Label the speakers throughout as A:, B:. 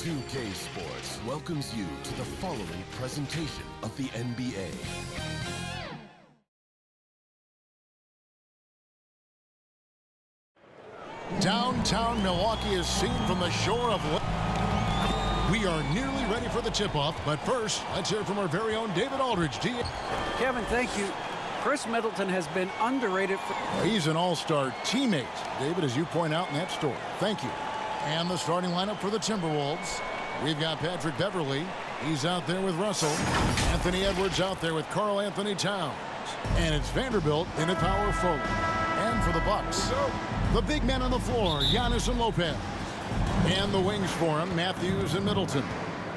A: 2K Sports welcomes you to the following presentation of the NBA.
B: Downtown Milwaukee is seen from the shore of... We are nearly ready for the tip-off, but first, let's hear from our very own David Aldridge.
C: Kevin, thank you. Chris Middleton has been underrated.
B: He's an all-star teammate, David, as you point out in that story. Thank you. And the starting lineup for the Timberwolves. We've got Patrick Beverley. He's out there with Russell. Anthony Edwards out there with Karl Anthony Towns. And it's Vanderbilt in at power forward. And for the Bucks, the big men on the floor, Giannis and Lopez. And the wings for him, Matthews and Middleton.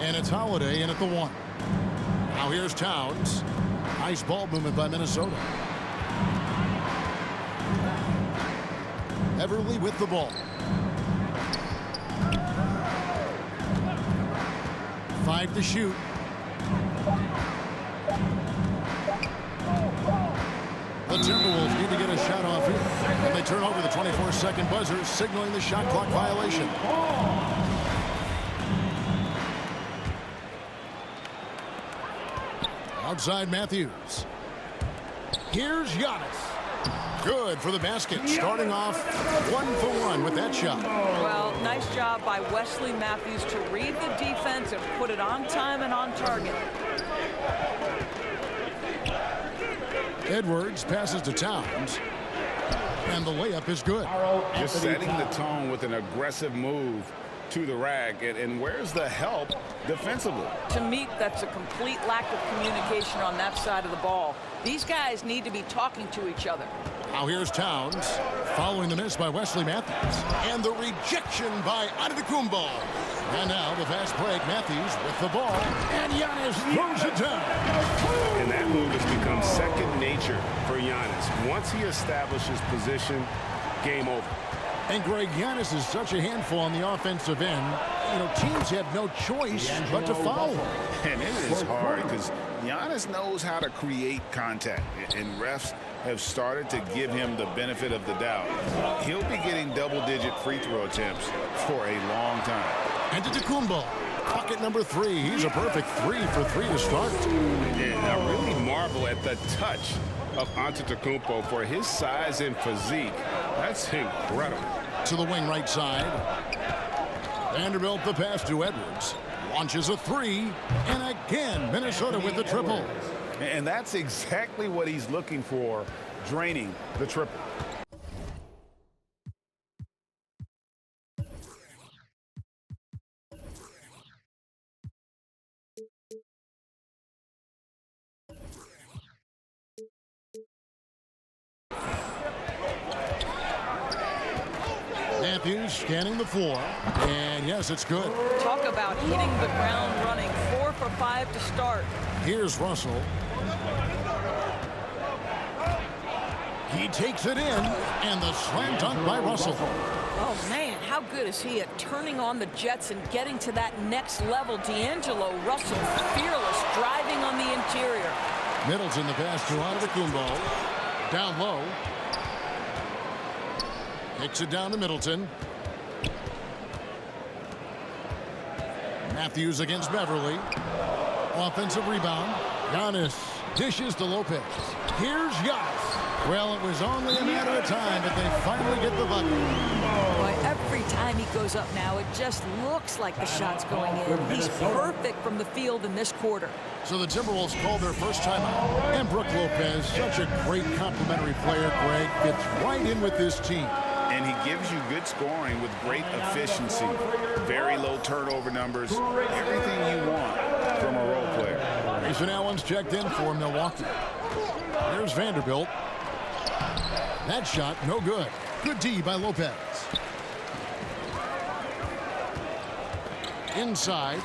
B: And it's Holiday in at the 1. Now here's Towns. Nice ball movement by Minnesota. Beverley with the ball. 5 to shoot. The Timberwolves need to get a shot off here. And they turn over the 24-second buzzer, signaling the shot clock violation. Outside Matthews. Here's Giannis. Good for the basket. Starting off 1-for-1 with that shot.
D: Well, nice job by Wesley Matthews to read the defense and put it on time and on target.
B: Edwards passes to Towns. And the layup is good.
E: Just setting the tone with an aggressive move to the rack. And where's the help defensively?
D: To me, that's a complete lack of communication on that side of the ball. These guys need to be talking to each other.
B: Now here's Towns, following the miss by Wesley Matthews. And the rejection by Antetokounmpo. And now the fast break, Matthews with the ball. And Giannis throws it down.
E: And that move has become second nature for Giannis. Once he establishes position, game over.
B: And Greg, Giannis is such a handful on the offensive end. You know, teams have no choice but to foul him.
E: And it is hard because Giannis knows how to create contact. And refs have started to give him the benefit of the doubt. He'll be getting double-digit free throw attempts for a long time.
B: Antetokounmpo, bucket number 3. He's a perfect 3 for 3 to start.
E: And I really marvel at the touch of Antetokounmpo for his size and physique. That's incredible.
B: To the wing right side. Vanderbilt the pass to Edwards. Launches a 3. And again, Minnesota with the triple.
E: And that's exactly what he's looking for, draining the triple.
B: Matthews scanning the floor. And yes, it's good.
D: Talk about hitting the ground running. 4 for 5 to start.
B: Here's Russell. He takes it in, and the slam dunk by Russell.
D: Oh, man, how good is he at turning on the Jets and getting to that next level? D'Angelo Russell, fearless, driving on the interior.
B: Middleton the pass to Antetokounmpo. Down low. Kicks it down to Middleton. Matthews against Beverley. Offensive rebound. Giannis dishes to Lopez. Here's Giannis. Well, it was only a matter of time, but they finally get the bucket.
D: Boy, every time he goes up now, it just looks like the shot's going in. He's perfect from the field in this quarter.
B: So the Timberwolves called their first timeout. And Brook Lopez, such a great complimentary player, Greg, fits right in with this team.
E: And he gives you good scoring with great efficiency. Very low turnover numbers. Everything you want from a role player.
B: Grayson Allen's checked in for Milwaukee. There's Vanderbilt. That shot, no good. Good D by Lopez. Inside.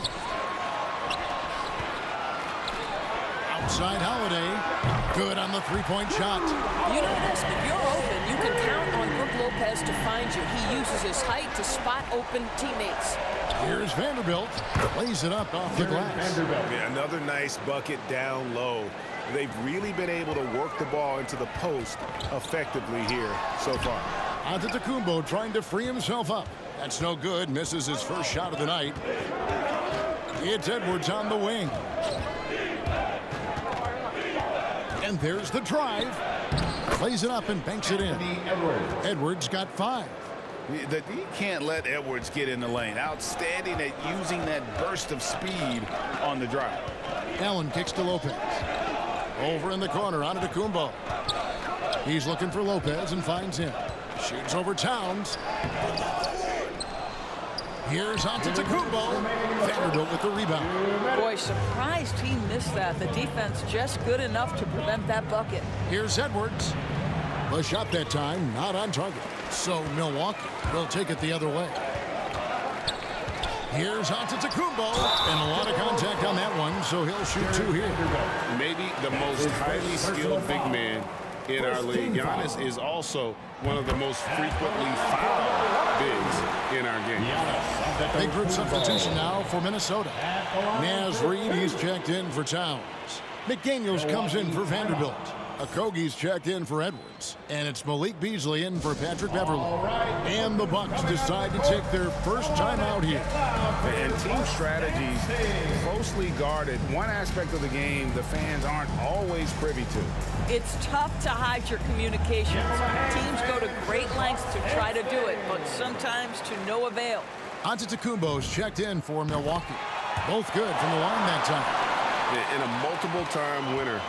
B: Outside Holiday. Good on the three-point shot.
D: You know this, if you're open, you can count on Brook Lopez to find you. He uses his height to spot open teammates.
B: Here's Vanderbilt. Lays it up off the glass.
E: Yeah, another nice bucket down low. They've really been able to work the ball into the post effectively here so far.
B: Antetokounmpo trying to free himself up. That's no good. Misses his first shot of the night. It's Edwards on the wing. And there's the drive. Plays it up and banks it in. Edwards got 5.
E: You can't let Edwards get in the lane. Outstanding at using that burst of speed on the drive.
B: Allen kicks to Lopez. Over in the corner, on to Kumbo. He's looking for Lopez and finds him. Shoots over Towns. Here's Antetokounmpo. Vanderbilt with the rebound.
D: Boy, surprised he missed that. The defense just good enough to prevent that bucket.
B: Here's Edwards. The shot that time not on target. So Milwaukee will take it the other way. Here's Antetokounmpo. And a lot of contact on that one, so he'll shoot 2 here.
E: Maybe the most highly skilled big man in our league. Giannis is also one of the most frequently fouled bigs in our game.
B: Big group substitution now for Minnesota. Naz Reid, he's checked in for Towns. McDaniels comes in for Vanderbilt. Okogie's checked in for Edwards. And it's Malik Beasley in for Patrick Beverley. And the Bucks decide to take their first time out here.
E: And team strategies closely guarded. One aspect of the game the fans aren't always privy to.
D: It's tough to hide your communications. Teams go to great lengths to try to do it, but sometimes to no avail.
B: Antetokounmpo's checked in for Milwaukee. Both good from the line that time.
E: And a multiple-time winner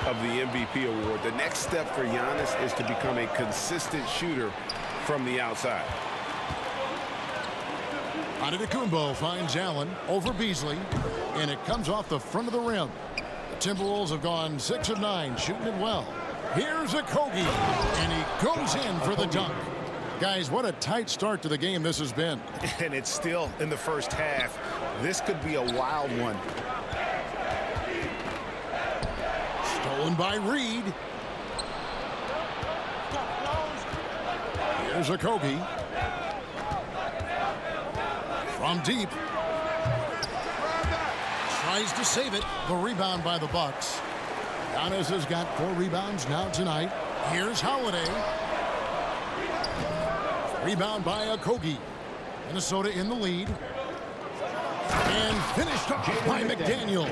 E: of the MVP award. The next step for Giannis is to become a consistent shooter from the outside.
B: Antetokounmpo finds Allen over Beasley, and it comes off the front of the rim. The Timberwolves have gone 6 of 9, shooting it well. Here's Okogie, and he goes in for the dunk. Guys, what a tight start to the game this has been.
E: And it's still in the first half. This could be a wild one.
B: Stolen by Reed. Here's Okogie. From deep. Tries to save it. The rebound by the Bucks. Giannis has got 4 rebounds now tonight. Here's Holiday. Rebound by Okogie. Minnesota in the lead. And finished up by McDaniel.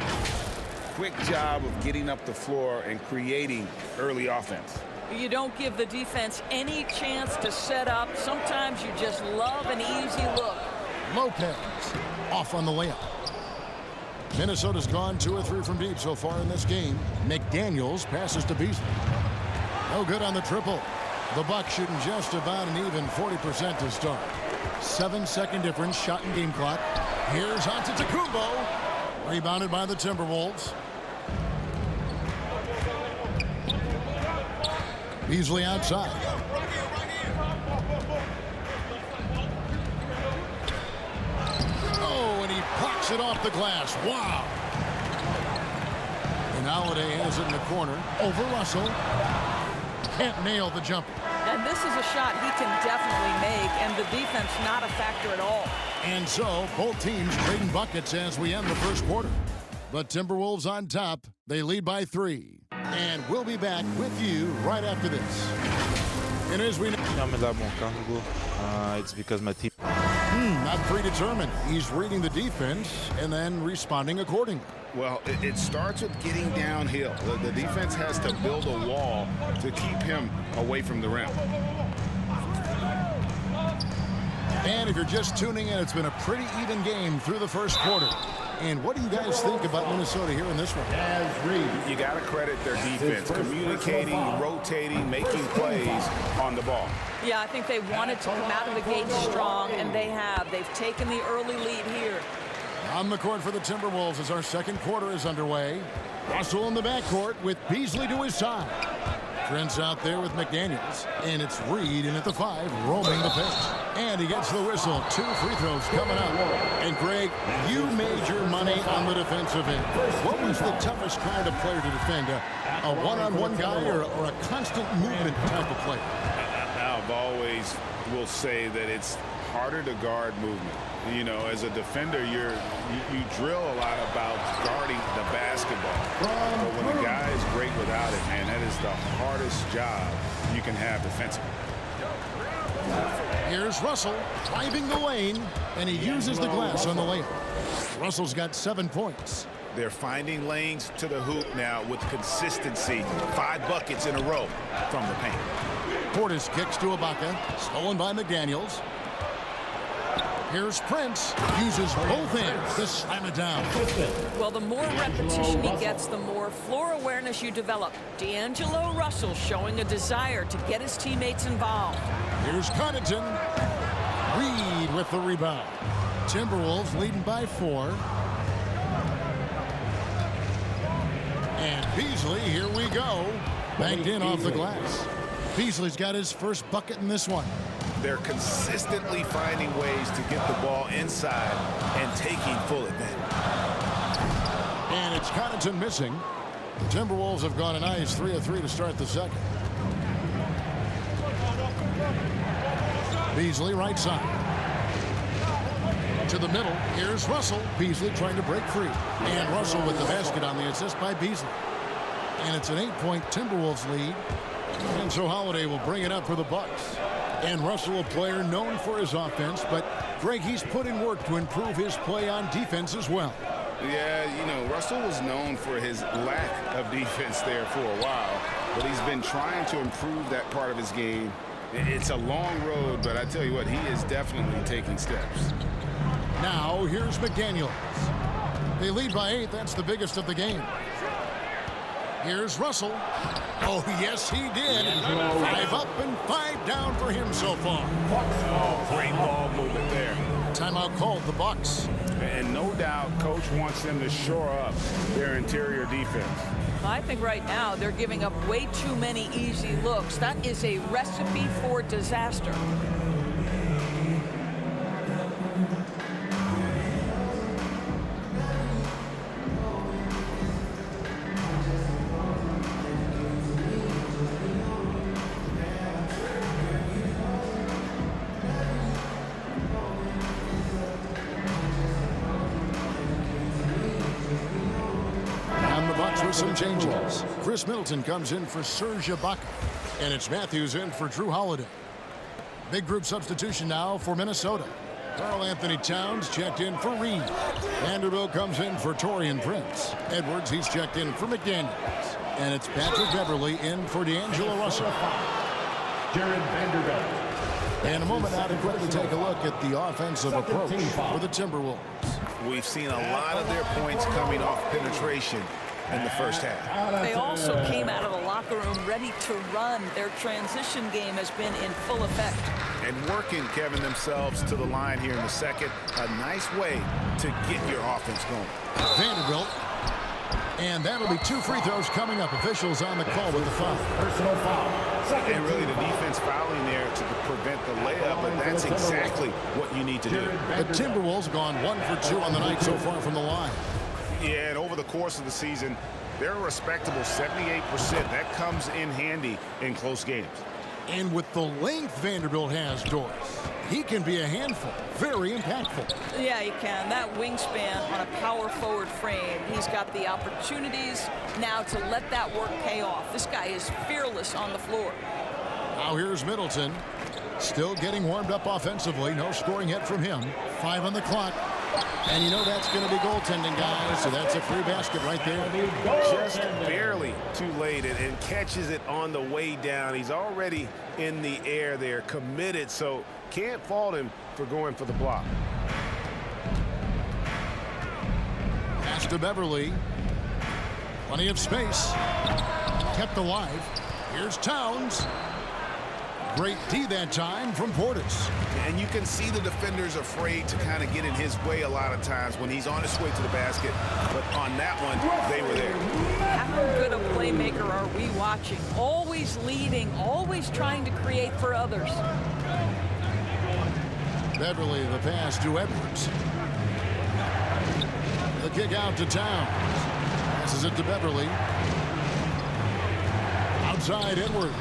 E: Quick job of getting up the floor and creating early offense.
D: You don't give the defense any chance to set up. Sometimes you just love an easy look.
B: Lopez off on the layup. Minnesota's gone 2 or 3 from deep so far in this game. McDaniels passes to Beasley. No good on the triple. The Bucks shooting just about an even 40% to start. 7-second difference, shot and game clock. Here's Antetokounmpo. Rebounded by the Timberwolves. Beasley outside. Oh, and he blocks it off the glass. Wow. And Holiday has it in the corner. Over Russell. Can't nail the jumper.
D: And this is a shot he can definitely make, and the defense not a factor at all.
B: And so, both teams trading buckets as we end the first quarter. The Timberwolves on top. They lead by 3. And we'll be back with you right after this. And as we know...
F: It's because my team...
B: Not predetermined. He's reading the defense and then responding accordingly.
E: Well, it starts with getting downhill. The defense has to build a wall to keep him away from the rim.
B: And if you're just tuning in, it's been a pretty even game through the first quarter. And what do you guys think about Minnesota here in this one?
E: You got to credit their defense, communicating, rotating, making plays on the ball.
D: Yeah, I think they wanted to come out of the gate strong, and they have. They've taken the early lead here.
B: On the court for the Timberwolves as our second quarter is underway. Russell in the backcourt with Beasley to his side. Trent's out there with McDaniels. And it's Reed in at the 5, roaming the pitch. And he gets the whistle. 2 free throws coming up. And Greg, you made your money on the defensive end. What was the toughest kind of player to defend? A one-on-one guy or a constant movement type of player?
E: I've always will say that it's harder to guard movement. You know, as a defender, you drill a lot about guarding the basketball. But when a guy is great without it, man, that is the hardest job you can have defensively.
B: Here's Russell driving the lane, and he uses the glass on the layup. Russell's got 7 points.
E: They're finding lanes to the hoop now with consistency. 5 buckets in a row from the paint.
B: Portis kicks to Ibaka, stolen by McDaniels. Here's Prince, uses both hands to slam it down.
D: Well, the more repetition he gets, the more floor awareness you develop. D'Angelo Russell showing a desire to get his teammates involved.
B: Here's Connaughton. Reed with the rebound. Timberwolves leading by 4. And Beasley, here we go. Banked in off the glass. Beasley's got his first bucket in this one.
E: They're consistently finding ways to get the ball inside and taking full advantage.
B: And it's Connaughton missing. The Timberwolves have gone a nice 3 of 3 to start the second. Beasley right side. To the middle. Here's Russell. Beasley trying to break free. And Russell with the basket on the assist by Beasley. And it's an 8-point Timberwolves lead. And so Holiday will bring it up for the Bucks. And Russell, a player known for his offense, but Greg, he's put in work to improve his play on defense as well.
E: Yeah, you know, Russell was known for his lack of defense there for a while, but he's been trying to improve that part of his game. It's a long road, but I tell you what, he is definitely taking steps.
B: Now, here's McDaniels. They lead by 8. That's the biggest of the game. Here's Russell. Oh, yes, he did. 5 up and 5 down for him so far.
E: Oh, great ball movement there.
B: Timeout called the Bucks.
E: And no doubt, coach wants them to shore up their interior defense.
D: I think right now they're giving up way too many easy looks. That is a recipe for disaster.
B: Some changes. Chris Middleton comes in for Serge Ibaka, and it's Matthews in for Drew Holiday. Big group substitution now for Minnesota. Karl Anthony Towns checked in for Reed. Vanderbilt comes in for Taurean Prince. Edwards, he's checked in for McDaniels. And it's Patrick Beverley in for D'Angelo Russell.
F: Jared Vanderbilt.
B: And a moment now to quickly take a look at the offensive approach for the Timberwolves.
E: We've seen a lot of their points coming off penetration in the first half.
D: They also came out of the locker room ready to run. Their transition game has been in full effect.
E: And working, Kevin, themselves to the line here in the second. A nice way to get your offense going.
B: Vanderbilt. And that'll be 2 free throws coming up. Officials on the call with the foul.
F: Personal foul.
E: And really the defense fouling there to prevent the layup, and that's exactly what you need to do.
B: The Timberwolves gone 1 for 2 on the night so far from the line.
E: Yeah, and over the course of the season, they're a respectable 78%. That comes in handy in close games.
B: And with the length Vanderbilt has, Doris, he can be a handful. Very impactful.
D: Yeah, he can. That wingspan on a power forward frame. He's got the opportunities now to let that work pay off. This guy is fearless on the floor.
B: Now here's Middleton. Still getting warmed up offensively. No scoring yet from him. 5 on the clock. And you know that's going to be goaltending, guys. So that's a free basket right there.
E: Just barely too late and catches it on the way down. He's already in the air there, committed, so can't fault him for going for the block.
B: Pass to Beverley. Plenty of space. Kept alive. Here's Towns. Great D that time from Portis.
E: And you can see the defenders afraid to kind of get in his way a lot of times when he's on his way to the basket. But on that one, they were there.
D: How good a playmaker are we watching? Always leading, always trying to create for others.
B: Beverley, the pass to Edwards. The kick out to Towns. Passes it to Beverley. Outside Edwards.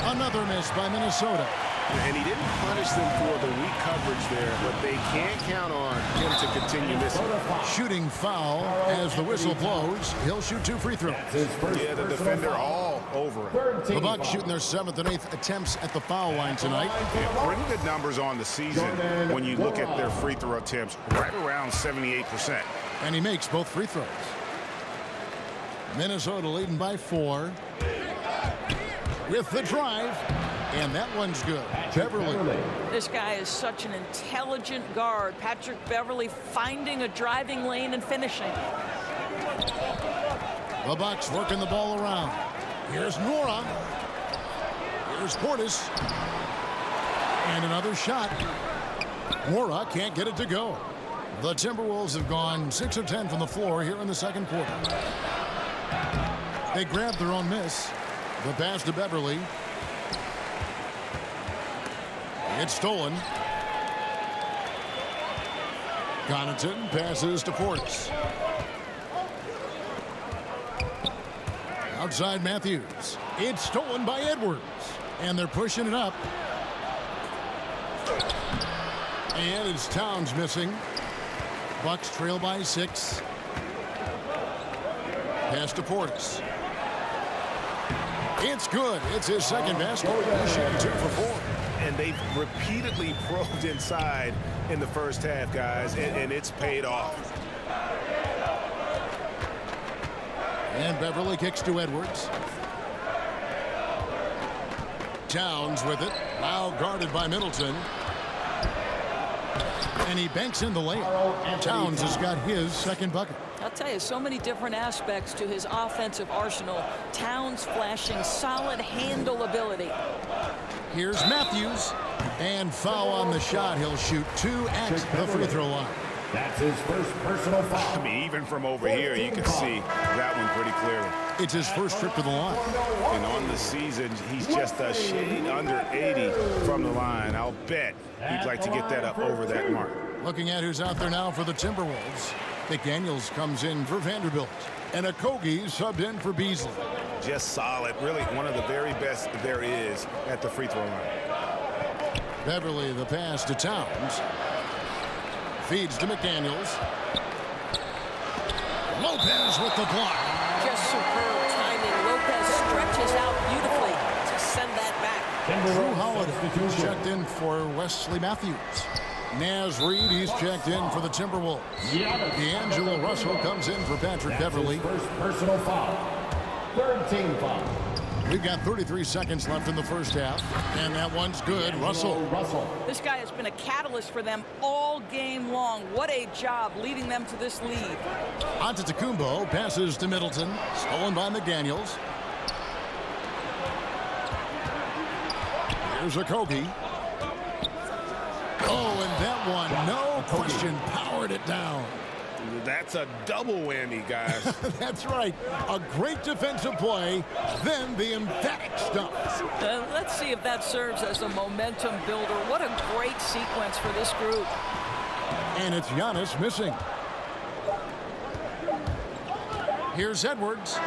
B: Another miss by Minnesota.
E: And he didn't punish them for the weak coverage there, but they can't count on him to continue missing.
B: Shooting foul as the whistle blows. He'll shoot 2 free throws.
E: Yeah, the defender all over him.
B: The Bucks shooting their 7th and 8th attempts at the foul line tonight.
E: Yeah, pretty good numbers on the season when you look at their free throw attempts, right around 78%.
B: And he makes both free throws. Minnesota leading by 4. With the drive. And that one's good. Beverly.
D: This guy is such an intelligent guard. Patrick Beverly finding a driving lane and finishing.
B: The Bucks working the ball around. Here's Nora. Here's Portis. And another shot. Nora can't get it to go. The Timberwolves have gone 6 of 10 from the floor here in the second quarter. They grabbed their own miss. The pass to Beverly. It's stolen. Connaughton passes to Portis. Outside Matthews. It's stolen by Edwards. And they're pushing it up. And it's Towns missing. Bucks trail by 6. Pass to Portis. It's good. It's his second basket. He's shooting 2 for 4.
E: And they've repeatedly probed inside in the first half, guys, and it's paid off.
B: And Beverly kicks to Edwards. Towns with it. Now guarded by Middleton. And he banks in the layup. Towns has got his second bucket.
D: I'll tell you, so many different aspects to his offensive arsenal. Towns flashing solid handle ability.
B: Here's Matthews. And foul on the shot. He'll shoot 2 at the free throw line.
F: That's his first personal foul.
E: I mean, even from over here, you can see that one pretty clearly.
B: It's his first trip to the line.
E: And on the season, he's just a shade under 80 from the line. I'll bet he'd like to get that up over that mark.
B: Looking at who's out there now for the Timberwolves. McDaniels comes in for Vanderbilt. And Okogie subbed in for Beasley.
E: Just solid. Really one of the very best there is at the free throw line.
B: Beverly the pass to Towns. Feeds to McDaniels. Lopez with the block.
D: Just superb timing. Lopez stretches out beautifully to send that back.
B: Drew Holiday checked in for Wesley Matthews. Naz Reid, he's checked in for the Timberwolves. D'Angelo Russell comes in for Patrick Beverly.
F: First personal foul. Third team foul.
B: We've got 33 seconds left in the first half. And that one's good. Russell.
D: This guy has been a catalyst for them all game long. What a job leading them to this lead.
B: Antetokounmpo passes to Middleton. Stolen by McDaniels. Here's Okogie. Oh, and that one, no question, powered it down.
E: That's a double whammy, guys.
B: That's right. A great defensive play, then the emphatic stuff.
D: Let's see if that serves as a momentum builder. What a great sequence for this group.
B: And it's Giannis missing. Here's Edwards.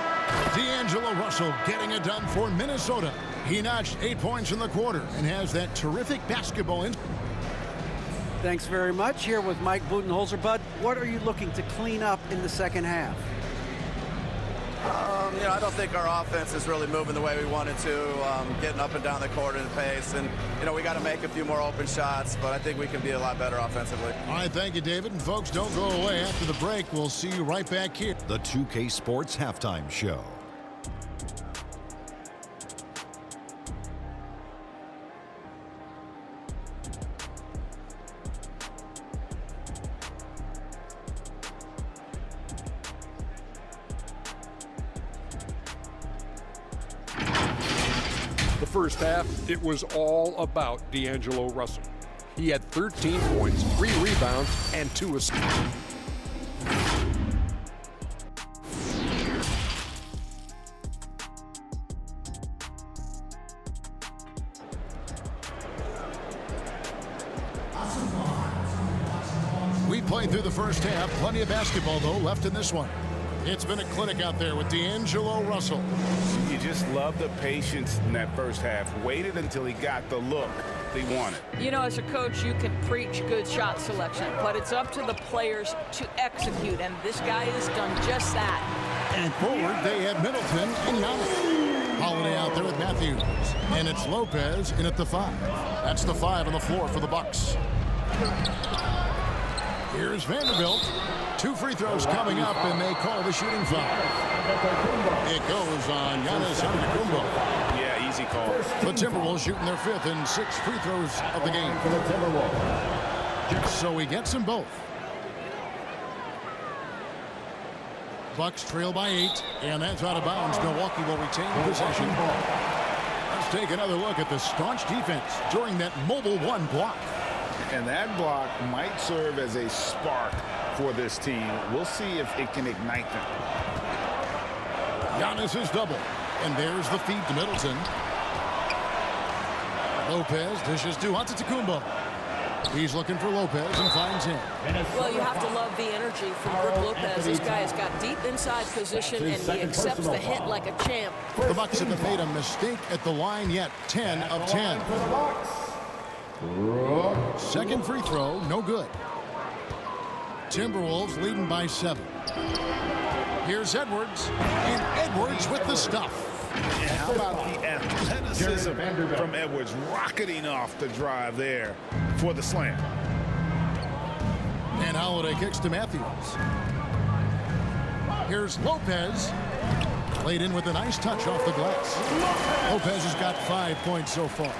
B: D'Angelo Russell getting it done for Minnesota. He notched 8 points in the quarter and has that terrific basketball in.
C: Thanks very much. Here with Mike Budenholzer. Bud, what are you looking to clean up in the second half?
G: I don't think our offense is really moving the way we wanted to, getting up and down the court at the pace. And, we got to make a few more open shots, but I think we can be a lot better offensively.
B: All right, thank you, David. And folks, don't go away. After the break, we'll see you right back here.
H: The 2K Sports Halftime Show.
I: First half, it was all about D'Angelo Russell. He had 13 points, 3 rebounds, and 2 assists.
B: We played through the first half. Plenty of basketball, though, left in this one. It's been a clinic out there with D'Angelo Russell.
E: You just love the patience in that first half. Waited until he got the look he wanted.
D: You know, as a coach, you can preach good shot selection, but it's up to the players to execute, and this guy has done just that.
B: And forward, they have Middleton and Giannis. Holiday out there with Matthews. And it's Lopez in at the 5. That's the 5 on the floor for the Bucks. Here's Vanderbilt. 2 free throws coming up, and they call the shooting foul. It goes on Giannis Antetokounmpo.
E: Yeah, easy call.
B: The Timberwolves shooting their 5th and 6th free throws of the game. So he gets them both. Bucks trail by 8, and that's out of bounds. Milwaukee will retain possession. Let's take another look at the staunch defense during that mobile 1 block.
E: And that block might serve as a spark for this team. We'll see if it can ignite them.
B: Giannis is double, and there's the feed to Middleton. Lopez dishes to Antetokounmpo. He's looking for Lopez and finds him.
D: Well, you have to love the energy from Brook Lopez. This guy has got deep inside position, and he accepts the hit like a champ.
B: The Bucks haven't made a mistake at the line yet. 10 of 10. Second free throw, no good. Timberwolves leading by 7. Here's Edwards, and Edwards with the stuff.
E: And how about the athleticism from Edwards rocketing off the drive there for the slam.
B: And Holiday kicks to Matthews. Here's Lopez. Laid in with a nice touch off the glass. Lopez has got 5 points so far.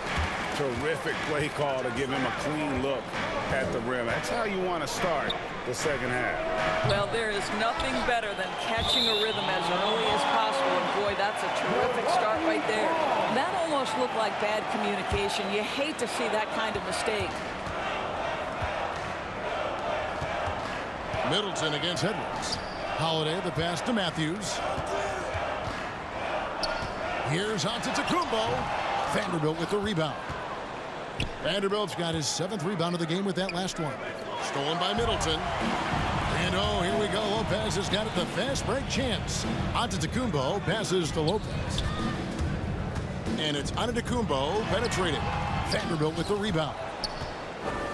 E: Terrific play call to give him a clean look at the rim. That's how you want to start the second half.
D: Well, there is nothing better than catching a rhythm as early as possible. And boy, that's a terrific start right there. That almost looked like bad communication. You hate to see that kind of mistake.
B: Middleton against Edwards. Holiday, the pass to Matthews. Here's Antetokounmpo. Vanderbilt with the rebound. Vanderbilt's got his 7th rebound of the game with that last one. Stolen by Middleton. And oh, here we go. Lopez has got it, the fast break chance. Antetokounmpo passes to Lopez. And it's Antetokounmpo penetrating. Vanderbilt with the rebound.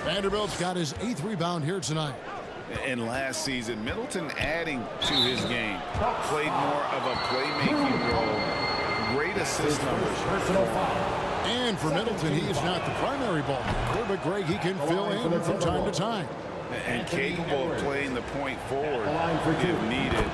B: Vanderbilt's got his 8th rebound here tonight.
E: And last season, Middleton adding to his game. Played more of a playmaking role. Great assist numbers.
B: And for Middleton, he is not the primary ball player, but Greg, he can fill in from time to time.
E: And capable of playing the point forward if needed.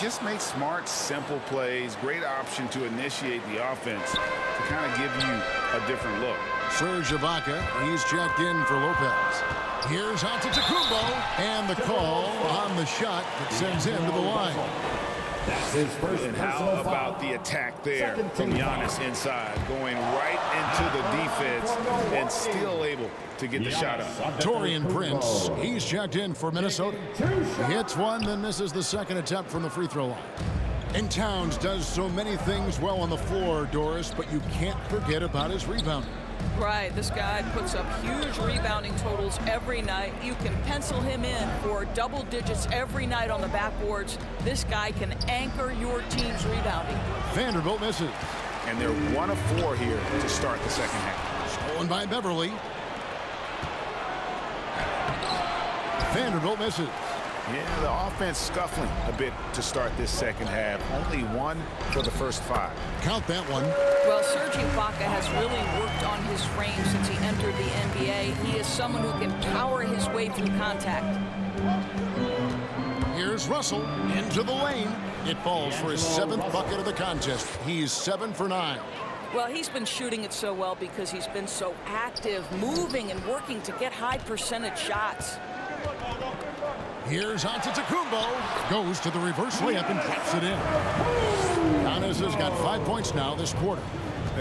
E: Just make smart, simple plays. Great option to initiate the offense to kind of give you a different look.
B: Serge Ibaka, he's checked in for Lopez. Here's Antetokounmpo, and the call on the shot that sends him to the line.
F: That's his first
E: And how about the attack there from Giannis inside, going right into the defense and still able to get the shot up.
B: Taurean Prince, he's checked in for Minnesota. He hits one, then misses the second attempt from the free throw line. And Towns does so many things well on the floor, Doris, but you can't forget about his rebounding.
D: Right, this guy puts up huge rebounding totals every night. You can pencil him in for double digits every night on the backboards. This guy can anchor your team's rebounding.
B: Vanderbilt misses.
E: And they're 1 of 4 here to start the second half.
B: Stolen by Beverly. Vanderbilt misses.
E: Yeah, the offense scuffling a bit to start this second half. Only 1 for the first 5.
B: Count that one.
D: Well, Serge Ibaka has really worked on his frame since he entered the NBA. He is someone who can power his way through contact.
B: Here's Russell into the lane. It falls for his 7th bucket of the contest. He's 7 for 9.
D: Well, he's been shooting it so well because he's been so active, moving and working to get high percentage shots.
B: Here's Antetokounmpo. Goes to the reverse layup and drops it in. Giannis has got 5 points now this quarter.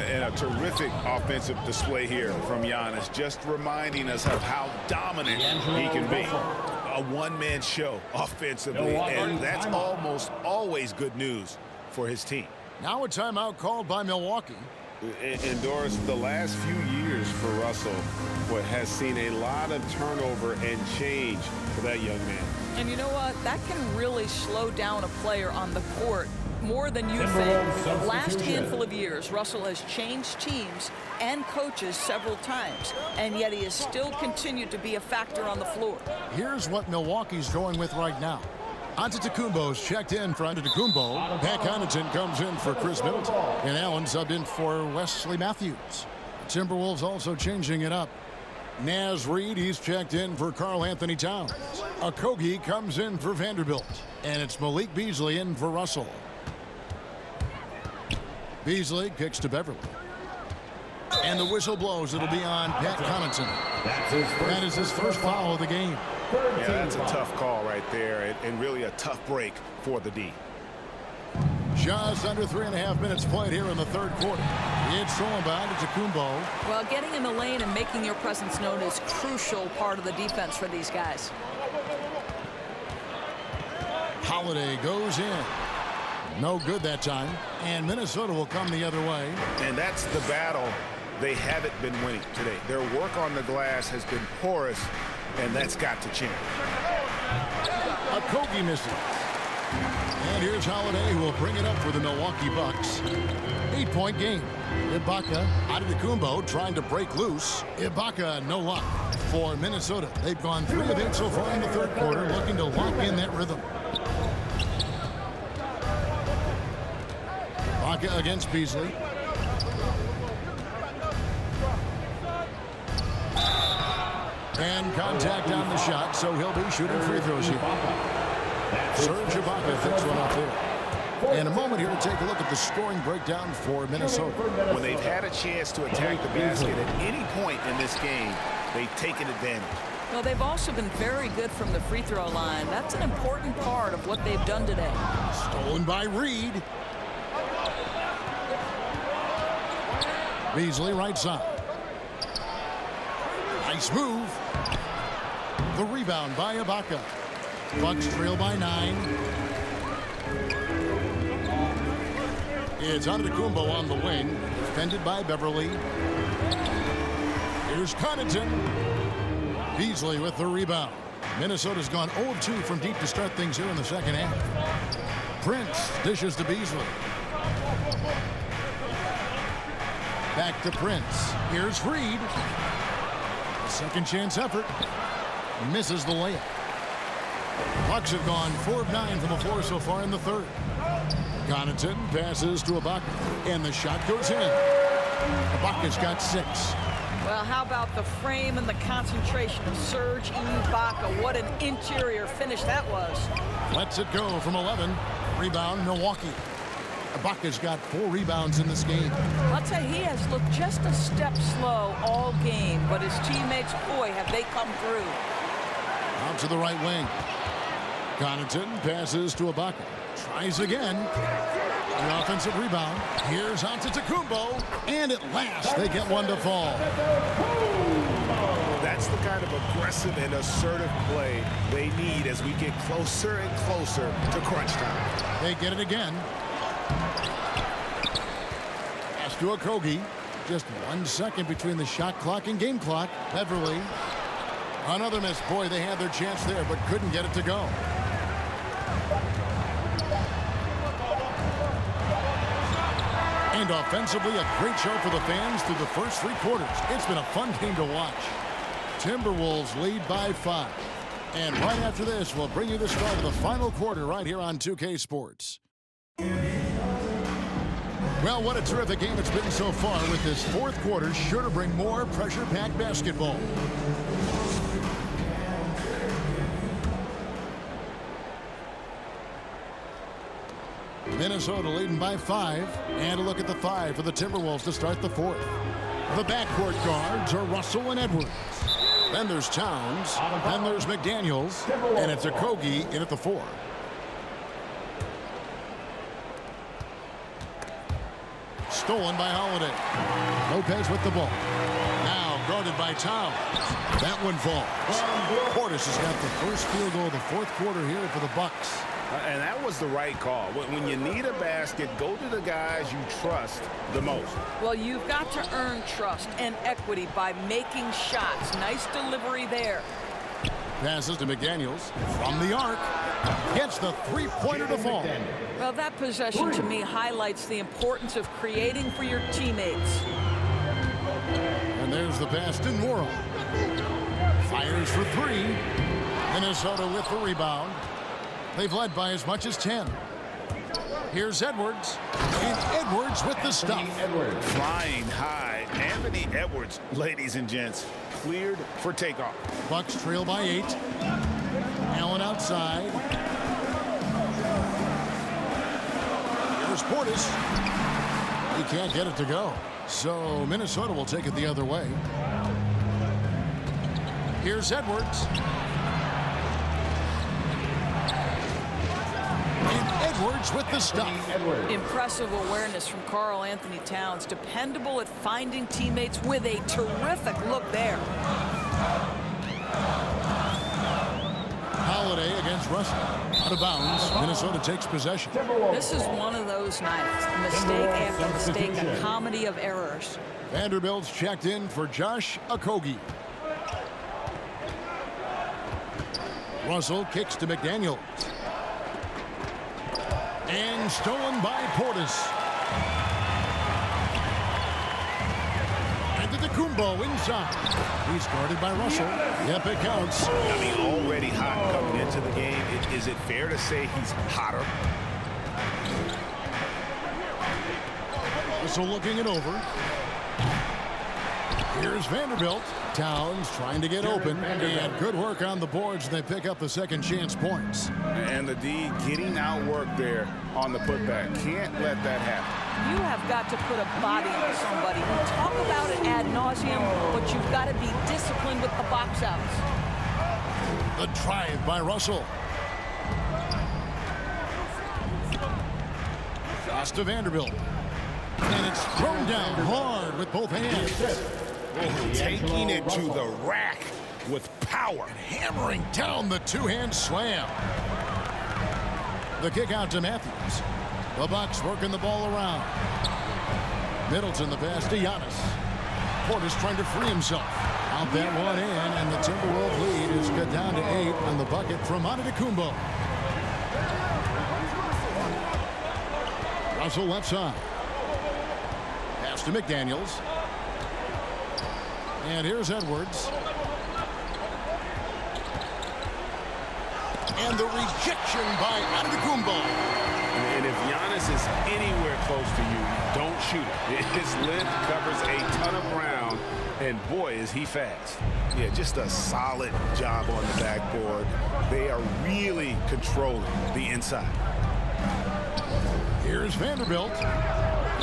E: And a terrific offensive display here from Giannis, just reminding us of how dominant he can be. A one-man show offensively, and that's almost always good news for his team.
B: Now a timeout called by Milwaukee.
E: And Doris, the last few years for Russell, Boy, has seen a lot of turnover and change for that young man.
D: And you know what? That can really slow down a player on the court more than you think. The last handful of years, Russell has changed teams and coaches several times, and yet he has still continued to be a factor on the floor.
B: Here's what Milwaukee's going with right now. Antetokounmpo's checked in for Antetokounmpo. Pat Connaughton comes in for Chris Middleton. And Allen subbed in for Wesley Matthews. Timberwolves also changing it up. Naz Reid, he's checked in for Karl Anthony Towns. Okogie comes in for Vanderbilt. And it's Malik Beasley in for Russell. Beasley kicks to Beverly. And the whistle blows. It'll be on Pat Connaughton. That is his first foul of the game.
E: Yeah, that's a tough call right there, and really a tough break for the D.
B: Just under 3.5 minutes played here in the third quarter. It's thrown by Antetokounmpo.
D: Well, getting in the lane and making your presence known is a crucial part of the defense for these guys.
B: Holiday goes in. No good that time. And Minnesota will come the other way.
E: And that's the battle they haven't been winning today. Their work on the glass has been porous, and that's got to change.
B: Okogie misses. And here's Holiday, who will bring it up for the Milwaukee Bucks. 8-point game. Ibaka, Antetokounmpo trying to break loose. Ibaka, no luck for Minnesota. They've gone 3 of 8 so far in the third quarter, looking to lock in that rhythm. Ibaka against Beasley. And contact on the shot, so he'll be shooting free throws here. Serge Ibaka picks one up there. And a moment here to take a look at the scoring breakdown for Minnesota.
E: When they've had a chance to attack the basket at any point in this game, they've taken advantage.
D: Well, they've also been very good from the free throw line. That's an important part of what they've done today.
B: Stolen by Reed. Beasley right side. Nice move. The rebound by Ibaka. Bucks trail by 9. It's Antetokounmpo on the wing. Defended by Beverly. Here's Connaughton. Beasley with the rebound. Minnesota's gone 0-2 from deep to start things here in the second half. Prince dishes to Beasley. Back to Prince. Here's Reed. A second chance effort. Misses the layup. Bucks have gone 4 of 9 from the floor so far in the third. Connaughton passes to Ibaka. And the shot goes in. Ibaka's got 6.
D: Well, how about the frame and the concentration of Serge Ibaka? What an interior finish that was.
B: Lets it go from 11. Rebound, Milwaukee. Ibaka's got 4 rebounds in this game.
D: I'll tell you, he has looked just a step slow all game, but his teammates, boy, have they come through.
B: Out to the right wing. Connaughton passes to Ibaka. Tries again. The offensive rebound. Here's Antetokounmpo. And at last, they get one to fall.
E: That's the kind of aggressive and assertive play they need as we get closer and closer to crunch time.
B: They get it again. Pass to Okogie. Just 1 second between the shot clock and game clock. Beverly. Another miss. Boy, they had their chance there, but couldn't get it to go. And offensively, a great show for the fans through the first 3 quarters. It's been a fun game to watch. Timberwolves lead by 5. And right after this, we'll bring you the start of the final quarter right here on 2K Sports. Well, what a terrific game it's been so far, with this fourth quarter sure to bring more pressure-packed basketball. Minnesota leading by 5. And a look at the 5 for the Timberwolves to start the fourth. The backcourt guards are Russell and Edwards. Then there's Towns. Then there's McDaniels. And it's Okogie in at the 4. Stolen by Holiday. Lopez with the ball. Now guarded by Towns. That one falls. Portis has got the first field goal of the fourth quarter here for the Bucks.
E: And that was the right call. When you need a basket, go to the guys you trust the most.
D: Well, you've got to earn trust and equity by making shots. Nice delivery there.
B: Passes to McDaniels from the arc. Gets the three-pointer to fall.
D: Well, that possession to me highlights the importance of creating for your teammates.
B: And there's the pass to Morrow. Fires for three. Minnesota with the rebound. They've led by as much as 10. Here's Edwards. And Edwards with the stuff.
E: Flying high. Anthony Edwards, ladies and gents, cleared for takeoff.
B: Bucks trail by 8. Allen outside. Here's Portis. He can't get it to go. So Minnesota will take it the other way. Here's Edwards. Edwards with the stuff.
D: Impressive awareness from Karl Anthony Towns. Dependable at finding teammates with a terrific look there.
B: Holiday against Russell. Out of bounds. Minnesota takes possession.
D: This is one of those nights. Mistake after mistake. A comedy of errors.
B: Vanderbilt's checked in for Josh Okogie. Russell kicks to McDaniels. And stolen by Portis. And to Kumbo inside. He's guarded by Russell. Yep, it counts.
E: I mean, already hot coming into the game. Is it fair to say he's hotter?
B: Russell looking it over. Here's Vanderbilt. Towns trying to get open. And good work on the boards. They pick up the second chance points.
E: And the D getting outworked there on the putback. Can't let that happen.
D: You have got to put a body on somebody. We talk about it ad nauseum, but you've got to be disciplined with the box outs.
B: The drive by Russell. Pass to Vanderbilt. And it's thrown down hard with both hands.
E: Taking it to the rack with power.
B: Hammering down the two-hand slam. The kick out to Matthews. The Bucks working the ball around. Middleton the pass to Giannis. Portis trying to free himself. Out that one in, and the Timberwolves lead is cut down to 8 on the bucket from Antetokounmpo. Russell left side. Pass to McDaniels. And here's Edwards. And the rejection by Antetokounmpo.
E: And if Giannis is anywhere close to you, don't shoot it. His length covers a ton of ground, and boy, is he fast. Yeah, just a solid job on the backboard. They are really controlling the inside.
B: Here's Vanderbilt.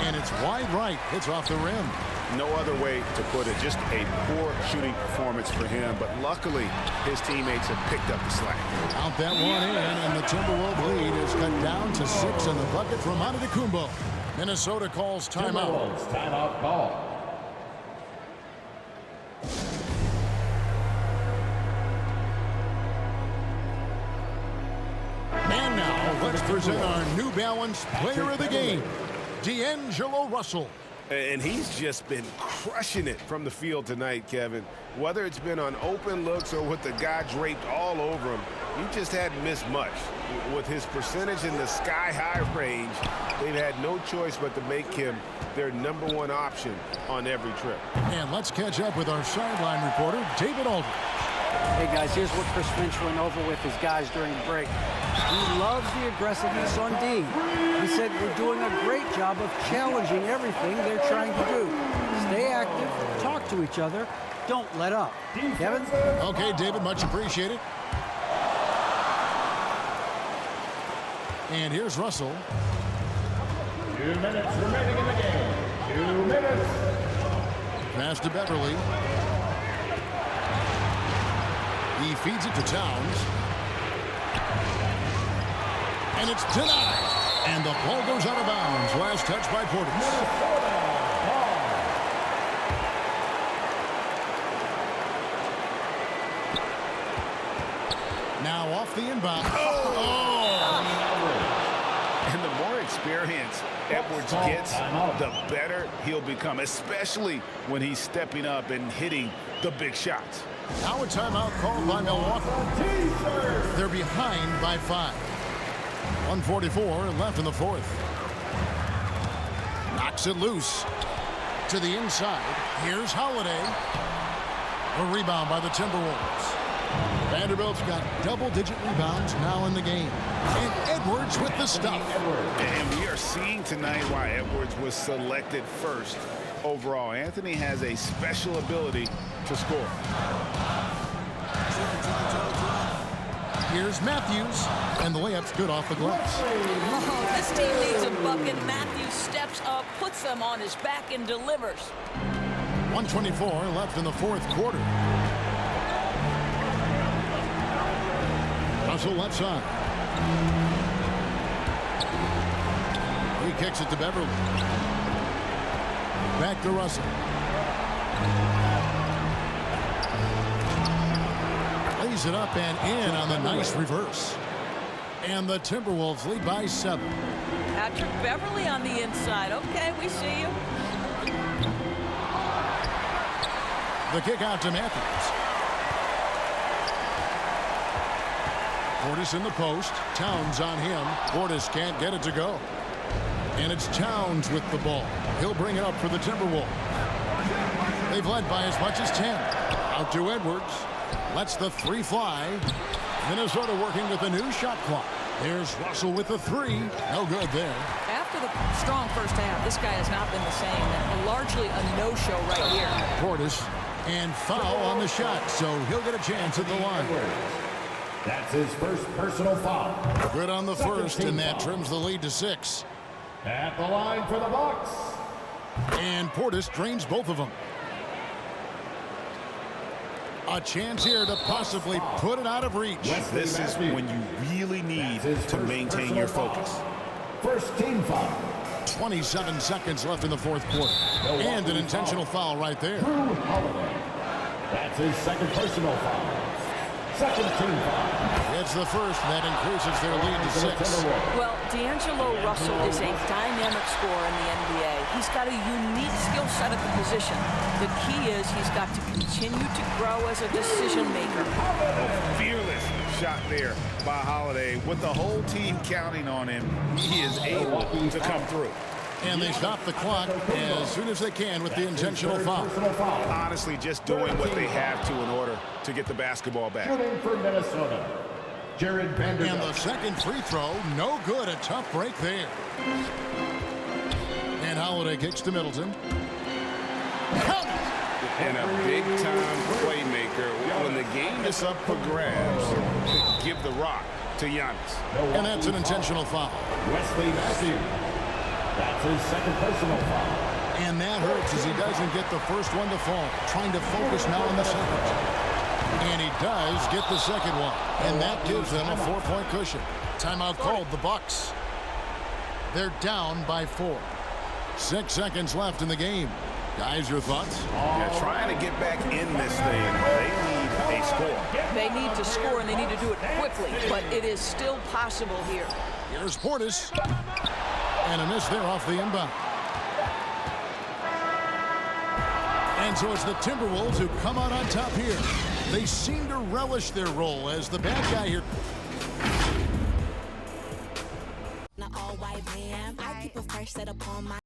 B: And it's wide right. It's off the rim.
E: No other way to put it. Just a poor shooting performance for him. But luckily, his teammates have picked up the slack.
B: Out that one in, and the Timberwolves lead is cut down to 6 on the bucket from Antetokounmpo. Minnesota calls timeout.
F: Timeout call.
B: And now, let's present our New Balance Player of the Game, D'Angelo Russell.
E: And he's just been crushing it from the field tonight, Kevin. Whether it's been on open looks or with the guy draped all over him, he just hadn't missed much. With his percentage in the sky-high range, they've had no choice but to make him their #1 option on every trip.
B: And let's catch up with our sideline reporter, David Aldridge.
C: Hey, guys, here's what Chris Finch went over with his guys during the break. He loves the aggressiveness on D. He said we're doing a great job of challenging everything they're trying to do. Stay active, talk to each other, don't let up. Kevin?
B: Okay, David, much appreciated. And here's Russell.
F: 2 minutes remaining in the game. 2 minutes.
B: Pass to Beverly. He feeds it to Towns. And it's denied. And the ball goes out of bounds. Last touch by Portis. Now off the inbound. Oh!
E: experience Edwards gets, the better he'll become, especially when he's stepping up and hitting the big shots.
B: Now a timeout called by Milwaukee. They're behind by 5. 1:44 left in the fourth. Knocks it loose to the inside. Here's Holiday. A rebound by the Timberwolves. Vanderbilt's got double-digit rebounds now in the game. And Edwards with the stuff.
E: And we are seeing tonight why Edwards was selected first overall. Anthony has a special ability to score.
B: Here's Matthews, and the layup's good off the glass.
D: Oh, this team needs a bucket. Matthews steps up, puts them on his back, and delivers.
B: 1:24 left in the fourth quarter. Russell left side. He kicks it to Beverly. Back to Russell. Lays it up and in on the nice reverse. And the Timberwolves lead by 7.
D: Patrick Beverly on the inside. Okay, we see you.
B: The kick out to Matthews. Portis in the post. Towns on him. Portis can't get it to go. And it's Towns with the ball. He'll bring it up for the Timberwolves. They've led by as much as 10. Out to Edwards. Lets the 3 fly. Minnesota working with a new shot clock. There's Russell with the 3. No good there.
D: After the strong first half, this guy has not been the same. And largely a no-show right here.
B: Portis and foul on the shot, so he'll get a chance at the line.
F: That's his first personal foul.
B: Good on the first, and that trims the lead to 6.
F: At the line for the Bucks.
B: And Portis drains both of them. A chance here to possibly put it out of reach.
E: This is when you really need to maintain your focus.
F: First team foul.
B: 27 seconds left in the fourth quarter. And an intentional foul right there.
F: That's his second personal foul. Second team foul.
B: It's the first, and that increases their lead to 6.
D: Well, D'Angelo Russell is a dynamic scorer in the NBA. He's got a unique skill set at the position. The key is he's got to continue to grow as a decision maker.
E: A fearless shot there by Holiday. With the whole team counting on him, he is able to come through.
B: And they stop the clock as soon as they can with the intentional foul.
E: Honestly, just doing what they have to in order to get the basketball back.
F: Shooting for Minnesota. Jared Vanderbilt.
B: And the second free throw, no good. A tough break there. And Holiday kicks to Middleton.
E: And a big-time playmaker. When the game is up for grabs, give the rock to Giannis.
B: And that's an intentional foul.
F: Wesley Matthews. That's his second personal foul.
B: And that hurts as he doesn't get the first one to fall. Trying to focus now on the second. And he does get the second one. And that gives them a 4-point cushion. Timeout called the Bucks. They're down by 4. 6 seconds left in the game. Guys, your thoughts?
E: Yeah, trying to get back in this thing. They need a score.
D: They need to score, and they need to do it quickly. But it is still possible here.
B: Here's Portis. And a miss there off the inbound. And so it's the Timberwolves who come out on top here. They seem to relish their role as the bad guy here.
J: All white man, I keep a fresh set upon my